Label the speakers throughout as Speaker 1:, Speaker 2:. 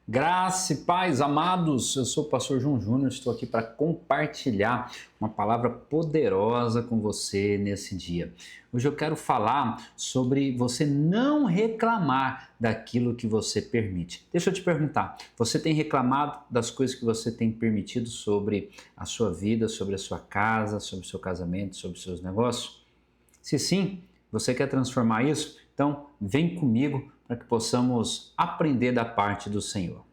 Speaker 1: Graça e paz, amados, eu sou o pastor João Júnior, estou aqui para compartilhar uma palavra poderosa com você nesse dia. Hoje eu quero falar sobre você não reclamar daquilo que você permite. Deixa eu te perguntar, você tem reclamado das coisas que você tem permitido sobre a sua vida, sobre a sua casa, sobre o seu casamento, sobre os seus negócios? Se sim, você quer transformar isso? Então vem comigo para que possamos aprender da parte do Senhor.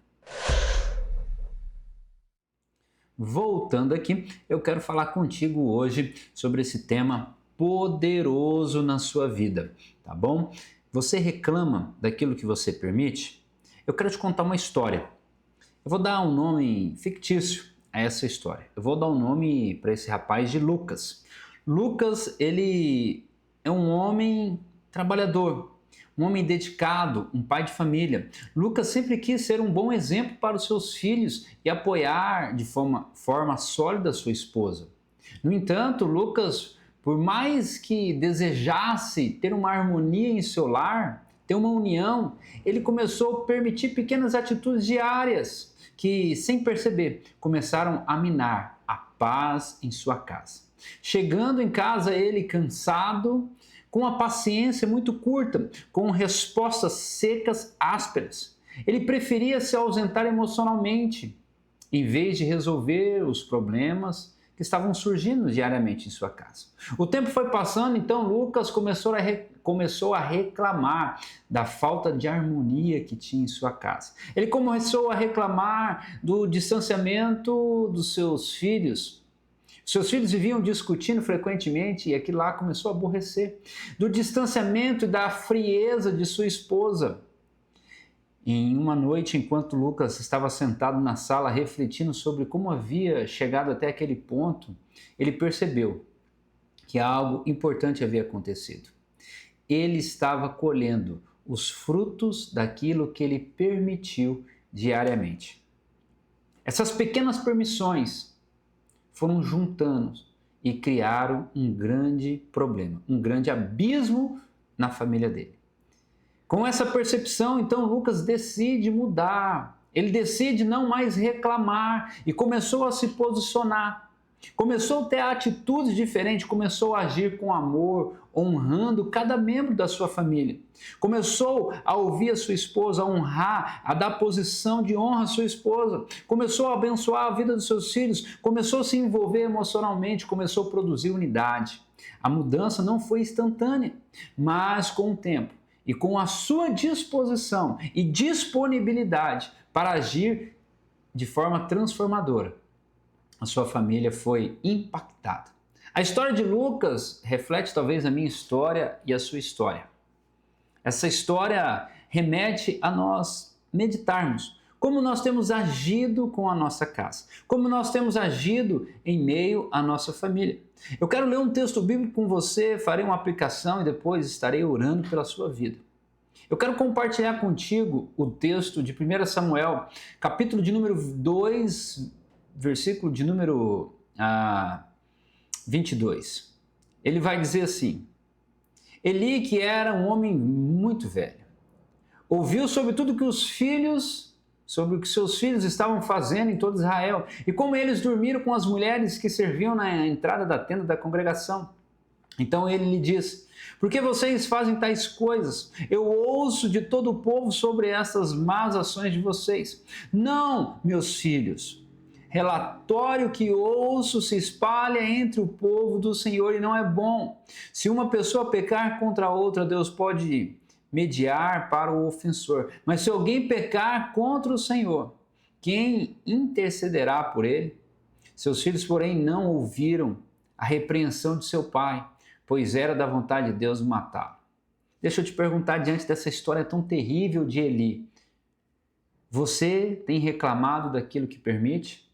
Speaker 1: Voltando aqui, eu quero falar contigo hoje sobre esse tema poderoso na sua vida, tá bom? Você reclama daquilo que você permite? Eu quero te contar uma história. Eu vou dar um nome fictício a essa história. Eu vou dar um nome para esse rapaz de Lucas. Lucas, ele é um homem trabalhador, um homem dedicado, um pai de família. Lucas sempre quis ser um bom exemplo para os seus filhos e apoiar de forma sólida a sua esposa. No entanto, Lucas, por mais que desejasse ter uma harmonia em seu lar, ter uma união, ele começou a permitir pequenas atitudes diárias que, sem perceber, começaram a minar a paz em sua casa. Chegando em casa, ele cansado, com a paciência muito curta, com respostas secas, ásperas. Ele preferia se ausentar emocionalmente, em vez de resolver os problemas que estavam surgindo diariamente em sua casa. O tempo foi passando, então Lucas começou a reclamar da falta de harmonia que tinha em sua casa. Ele começou a reclamar do distanciamento dos seus filhos. Seus filhos viviam discutindo frequentemente e aquilo lá começou a aborrecer. Do distanciamento e da frieza de sua esposa. Em uma noite, enquanto Lucas estava sentado na sala refletindo sobre como havia chegado até aquele ponto, ele percebeu que algo importante havia acontecido. Ele estava colhendo os frutos daquilo que ele permitiu diariamente. Essas pequenas permissões foram juntando e criaram um grande problema, um grande abismo na família dele. Com essa percepção, então, Lucas decide mudar. Ele decide não mais reclamar e começou a se posicionar. Começou a ter atitudes diferentes, começou a agir com amor, honrando cada membro da sua família. Começou a ouvir a sua esposa, a honrar, a dar posição de honra à sua esposa. Começou a abençoar a vida dos seus filhos, começou a se envolver emocionalmente, começou a produzir unidade. A mudança não foi instantânea, mas com o tempo e com a sua disposição e disponibilidade para agir de forma transformadora, a sua família foi impactada. A história de Lucas reflete talvez a minha história e a sua história. Essa história remete a nós meditarmos como nós temos agido com a nossa casa, como nós temos agido em meio à nossa família. Eu quero ler um texto bíblico com você, farei uma aplicação e depois estarei orando pela sua vida. Eu quero compartilhar contigo o texto de 1 Samuel, capítulo de número 2, versículo de número 22. Ele vai dizer assim: Eli, que era um homem muito velho, ouviu sobre tudo que sobre o que seus filhos estavam fazendo em todo Israel, e como eles dormiram com as mulheres que serviam na entrada da tenda da congregação. Então ele lhe disse: por que vocês fazem tais coisas? Eu ouço de todo o povo sobre essas más ações de vocês. Não, meus filhos, relatório que ouço se espalha entre o povo do Senhor e não é bom. Se uma pessoa pecar contra outra, Deus pode mediar para o ofensor. Mas se alguém pecar contra o Senhor, quem intercederá por ele? Seus filhos, porém, não ouviram a repreensão de seu pai, pois era da vontade de Deus matá-lo. Deixa eu te perguntar, diante dessa história tão terrível de Eli, você tem reclamado daquilo que permite?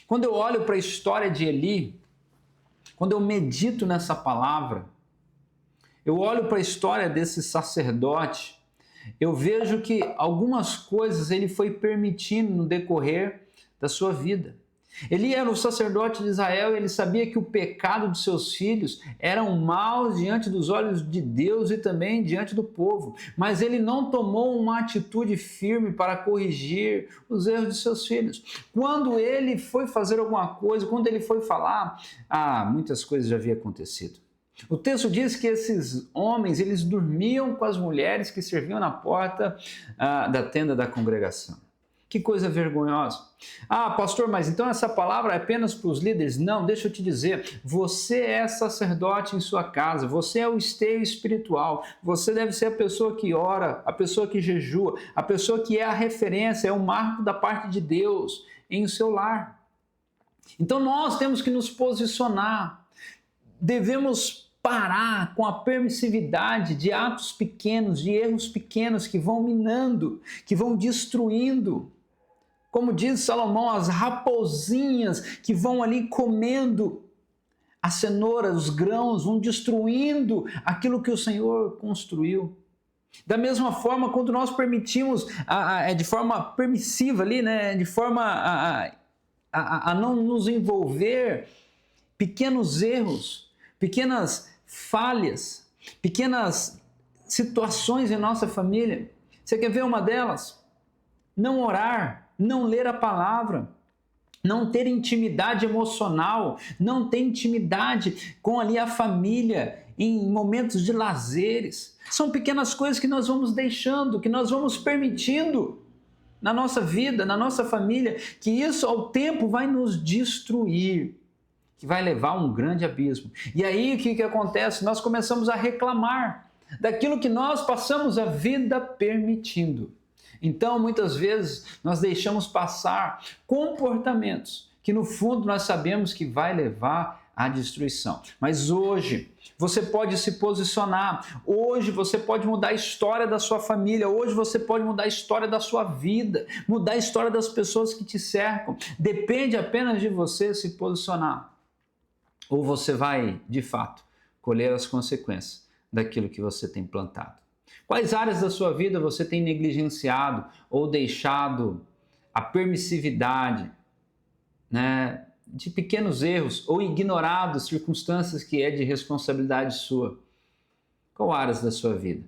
Speaker 1: Quando eu olho para a história de Eli, quando eu medito nessa palavra, eu olho para a história desse sacerdote, eu vejo que algumas coisas ele foi permitindo no decorrer da sua vida. Eli era o sacerdote de Israel e ele sabia que o pecado de seus filhos eram maus diante dos olhos de Deus e também diante do povo. Mas ele não tomou uma atitude firme para corrigir os erros de seus filhos. Quando ele foi fazer alguma coisa, quando ele foi falar, muitas coisas já haviam acontecido. O texto diz que esses homens, eles dormiam com as mulheres que serviam na porta da tenda da congregação. Que coisa vergonhosa. Pastor, mas então essa palavra é apenas para os líderes? Não, deixa eu te dizer, você é sacerdote em sua casa, você é o esteio espiritual, você deve ser a pessoa que ora, a pessoa que jejua, a pessoa que é a referência, é o marco da parte de Deus em seu lar. Então nós temos que nos posicionar, devemos parar com a permissividade de atos pequenos, de erros pequenos que vão minando, que vão destruindo. Como diz Salomão, as raposinhas que vão ali comendo a cenoura, os grãos, vão destruindo aquilo que o Senhor construiu. Da mesma forma, quando nós permitimos, de forma permissiva ali, né, de forma a não nos envolver, pequenos erros, pequenas falhas, pequenas situações em nossa família. Você quer ver uma delas? Não orar, não ler a palavra, não ter intimidade emocional, não ter intimidade com ali a família em momentos de lazeres. São pequenas coisas que nós vamos deixando, que nós vamos permitindo na nossa vida, na nossa família, que isso ao tempo vai nos destruir, que vai levar a um grande abismo. E aí o que acontece? Nós começamos a reclamar daquilo que nós passamos a vida permitindo. Então, muitas vezes, nós deixamos passar comportamentos que, no fundo, nós sabemos que vai levar à destruição. Mas hoje, você pode se posicionar. Hoje, você pode mudar a história da sua família. Hoje, você pode mudar a história da sua vida. Mudar a história das pessoas que te cercam. Depende apenas de você se posicionar. Ou você vai, de fato, colher as consequências daquilo que você tem plantado. Quais áreas da sua vida você tem negligenciado ou deixado a permissividade, né, de pequenos erros ou ignorado circunstâncias que é de responsabilidade sua? Qual áreas da sua vida?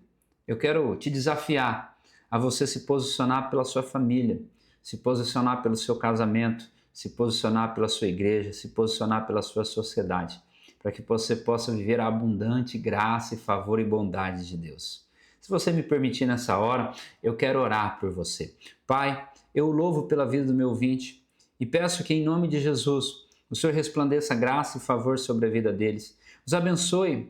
Speaker 1: Eu quero te desafiar a você se posicionar pela sua família, se posicionar pelo seu casamento, se posicionar pela sua igreja, se posicionar pela sua sociedade, para que você possa viver a abundante graça e favor e bondade de Deus. Se você me permitir nessa hora, eu quero orar por você. Pai, eu louvo pela vida do meu ouvinte e peço que em nome de Jesus o Senhor resplandeça graça e favor sobre a vida deles. Os abençoe.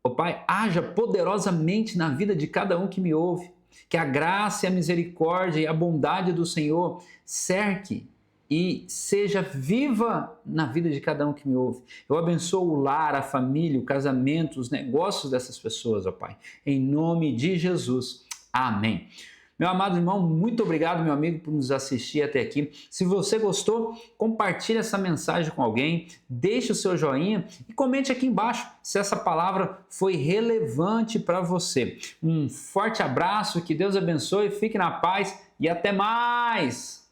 Speaker 1: Ó Pai, haja poderosamente na vida de cada um que me ouve. Que a graça e a misericórdia e a bondade do Senhor cerque e seja viva na vida de cada um que me ouve. Eu abençoo o lar, a família, o casamento, os negócios dessas pessoas, ó Pai. Em nome de Jesus. Amém. Meu amado irmão, muito obrigado, meu amigo, por nos assistir até aqui. Se você gostou, compartilhe essa mensagem com alguém, deixe o seu joinha e comente aqui embaixo se essa palavra foi relevante para você. Um forte abraço, que Deus abençoe, fique na paz e até mais!